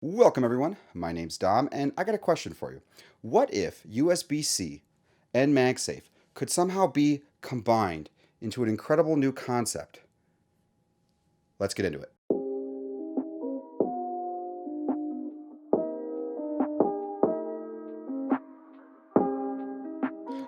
Welcome, everyone. My name's Dom, and I got a question for you. What if USB-C and MagSafe could somehow be combined into an incredible new concept? Let's get into it.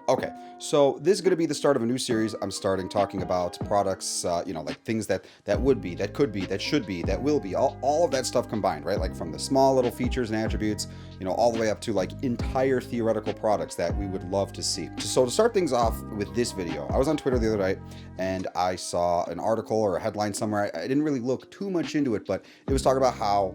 Okay, so this is going to be the start of a new series I'm starting talking about products, like things that would be, that could be, that should be, that will be, all of that stuff combined, right? Like from the small little features and attributes, all the way up to like entire theoretical products that we would love to see. So to start things off with this video, I was on Twitter the other night and I saw an article or a headline somewhere. I didn't really look too much into it, but it was talking about how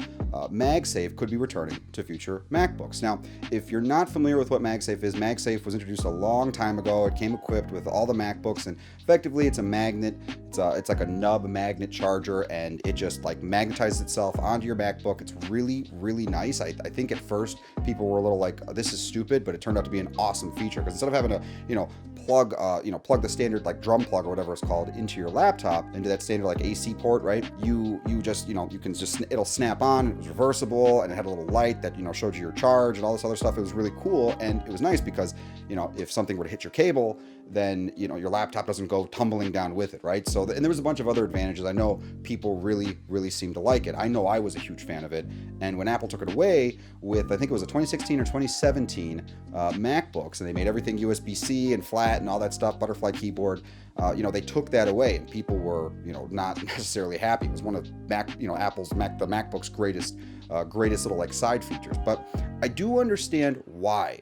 MagSafe could be returning to future MacBooks. Now, if you're not familiar with what MagSafe is, MagSafe was introduced a long time ago. It came equipped with all the MacBooks, and effectively it's a magnet. It's like a nub magnet charger, and it just like magnetizes itself onto your MacBook. It's really, really nice. I think at first people were a little like, this is stupid, but it turned out to be an awesome feature because instead of having to, plug the standard like drum plug or whatever it's called into your laptop, into that standard like AC port, right? You just, you can just, it'll snap on. It was reversible, and it had a little light that, showed you your charge and all this other stuff. It was really cool, and it was nice because, if something were to hit your cable, then, your laptop doesn't go tumbling down with it, right? So, and there was a bunch of other advantages. I know people really, really seem to like it. I know I was a huge fan of it. And when Apple took it away with, I think it was a 2016 or 2017 MacBooks, and they made everything USB-C and flat and all that stuff, butterfly keyboard, they took that away, and people were, not necessarily happy. It was one of Apple's the MacBook's greatest little like side features. But I do understand why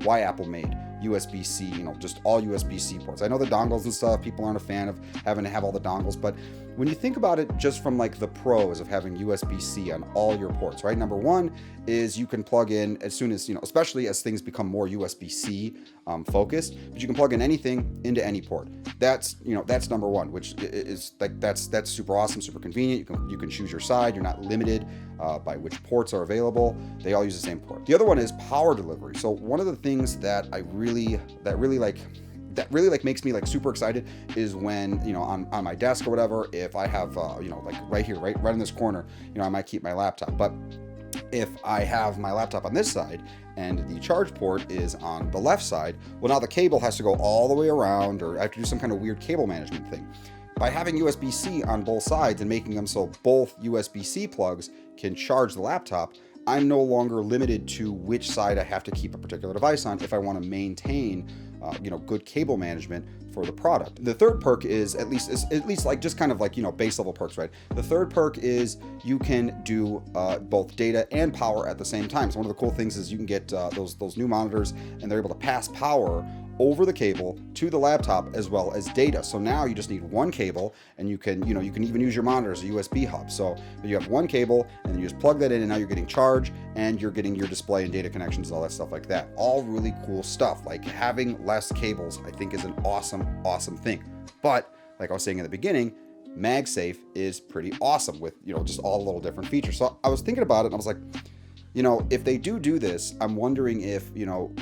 Apple made USB-C, just all USB-C ports. I know the dongles and stuff, people aren't a fan of having to have all the dongles, but when you think about it just from like the pros of having USB-C on all your ports, right? Number one is you can plug in as soon as, especially as things become more USB-C focused, but you can plug in anything into any port. That's number one, which is like, that's super awesome, super convenient. You can choose your side. You're not limited by which ports are available. They all use the same port. The other one is power delivery. So one of the things that really makes me like super excited is when, on my desk or whatever, if I have, like right here, right in this corner, I might keep my laptop. But if I have my laptop on this side and the charge port is on the left side, well, now the cable has to go all the way around, or I have to do some kind of weird cable management thing. By having USB-C on both sides and making them so both USB-C plugs can charge the laptop, I'm no longer limited to which side I have to keep a particular device on if I want to maintain, good cable management for the product. The third perk is at least like just kind of like, base level perks, right? The third perk is you can do both data and power at the same time. So one of the cool things is you can get those new monitors, and they're able to pass power over the cable to the laptop as well as data. So now you just need one cable, and you can even use your monitor as a USB hub. So you have one cable, and then you just plug that in, and now you're getting charge, and you're getting your display and data connections and all that stuff like that. All really cool stuff. Like having less cables, I think, is an awesome thing. But like I was saying in the beginning, MagSafe is pretty awesome with, just all the little different features. So I was thinking about it, and I was like, if they do this, I'm wondering if,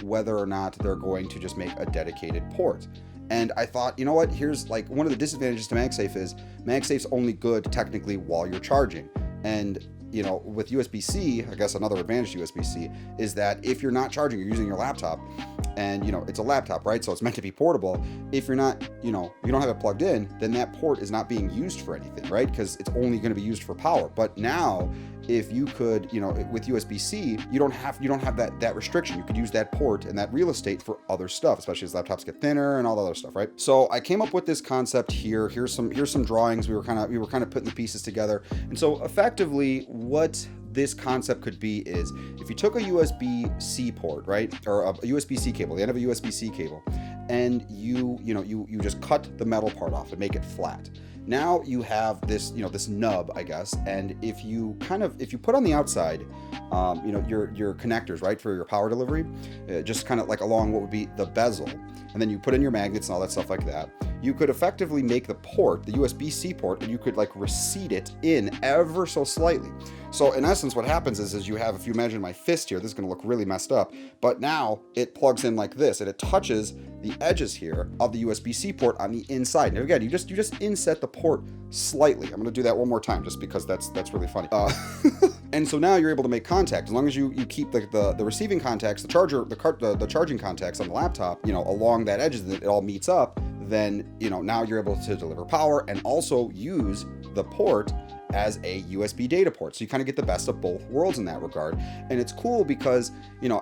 whether or not they're going to just make a dedicated port. And I thought, what, here's like one of the disadvantages to MagSafe is MagSafe's only good technically while you're charging. And, with USB-C, I guess another advantage to USB-C is that if you're not charging, you're using your laptop, and, it's a laptop, right? So it's meant to be portable. If you're not, you don't have it plugged in, then that port is not being used for anything, right? Because it's only going to be used for power. But now, if you could, with USB-C, you don't have that restriction. You could use that port and that real estate for other stuff, especially as laptops get thinner and all the other stuff, right? So I came up with this concept here. Here's some drawings. We were kind of putting the pieces together. And so effectively, what this concept could be is if you took a USB-C port, right, or a USB-C cable, the end of a USB-C cable, and you just cut the metal part off and make it flat. Now you have this, this nub, I guess, and if you put on the outside, your connectors, right, for your power delivery, just kind of like along what would be the bezel, and then you put in your magnets and all that stuff like that. you could effectively make the port, the USB-C port, and you could like recede it in ever so slightly. So in essence, what happens is you have, if you imagine my fist here, this is going to look really messed up, but now it plugs in like this, and it touches the edges here of the USB-C port on the inside. And again, you just inset the port slightly. I'm going to do that one more time just because that's really funny. And so now you're able to make contact as long as you keep the receiving contacts, the charging contacts on the laptop, along that edge that it all meets up. Then now you're able to deliver power and also use the port as a USB data port. So you kind of get the best of both worlds in that regard. And it's cool because,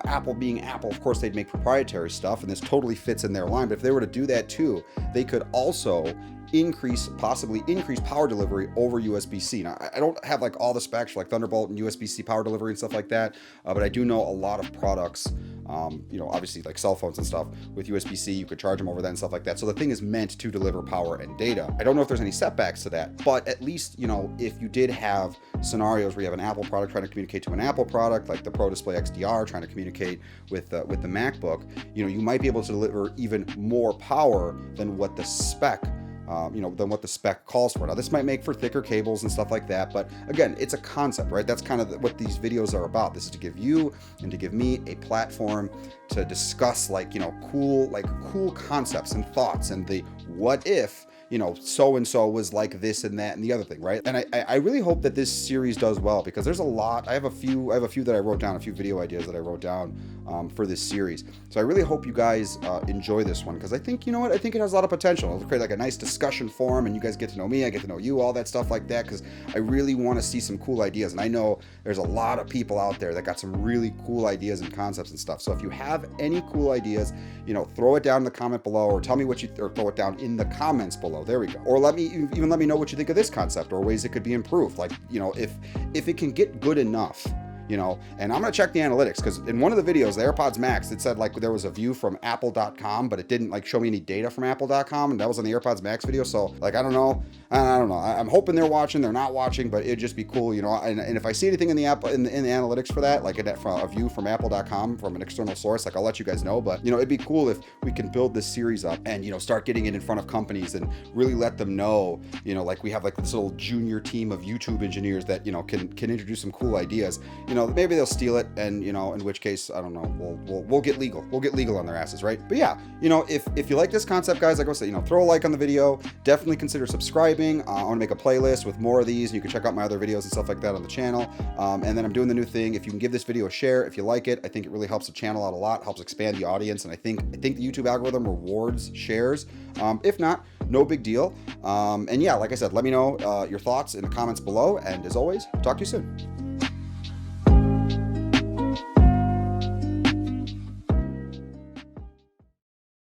Apple being Apple, of course, they'd make proprietary stuff, and this totally fits in their line. But if they were to do that too, they could also possibly increase power delivery over USB-C. Now, I don't have like all the specs for like Thunderbolt and USB-C power delivery and stuff like that, but I do know a lot of products, obviously like cell phones and stuff with USB-C, you could charge them over that and stuff like that. So the thing is meant to deliver power and data. I don't know if there's any setbacks to that, but at least, if you did have scenarios where you have an Apple product trying to communicate to an Apple product, like the Pro Display XDR trying to communicate with the MacBook, you might be able to deliver even more power than what the spec than what the spec calls for. Now, this might make for thicker cables and stuff like that, but again, it's a concept, right? That's kind of what these videos are about. This is to give you and to give me a platform to discuss cool concepts and thoughts and the what if, so-and-so was like this and that and the other thing, right? And I really hope that this series does well because there's a lot. I have a few that I wrote down, a few video ideas that I wrote down for this series. So I really hope you guys enjoy this one because I think, I think it has a lot of potential. It'll create like a nice discussion forum and you guys get to know me, I get to know you, all that stuff like that, because I really want to see some cool ideas. And I know there's a lot of people out there that got some really cool ideas and concepts and stuff. So if you have any cool ideas, throw it down in the comment below or tell me or throw it down in the comments below. There we go. Or let me know what you think of this concept or ways it could be improved. Like, if it can get good enough, and I'm going to check the analytics because in one of the videos, the AirPods Max, it said like there was a view from apple.com, but it didn't like show me any data from apple.com. And that was on the AirPods Max video. So like, I don't know. I'm hoping they're watching, they're not watching, but it'd just be cool, and if I see anything in the app, in the analytics for that, like a view from apple.com from an external source, like I'll let you guys know. But, it'd be cool if we can build this series up and, start getting it in front of companies and really let them know, like we have like this little junior team of YouTube engineers that, can introduce some cool ideas, maybe they'll steal it, and in which case, I don't know, we'll get legal. We'll get legal on their asses, right? But yeah, if you like this concept, guys, like I say, throw a like on the video. Definitely consider subscribing. I want to make a playlist with more of these, and you can check out my other videos and stuff like that on the channel. And then I'm doing the new thing. If you can give this video a share, if you like it, I think it really helps the channel out a lot, helps expand the audience, and I think the YouTube algorithm rewards shares. If not, no big deal. And yeah, like I said, let me know your thoughts in the comments below. And as always, talk to you soon.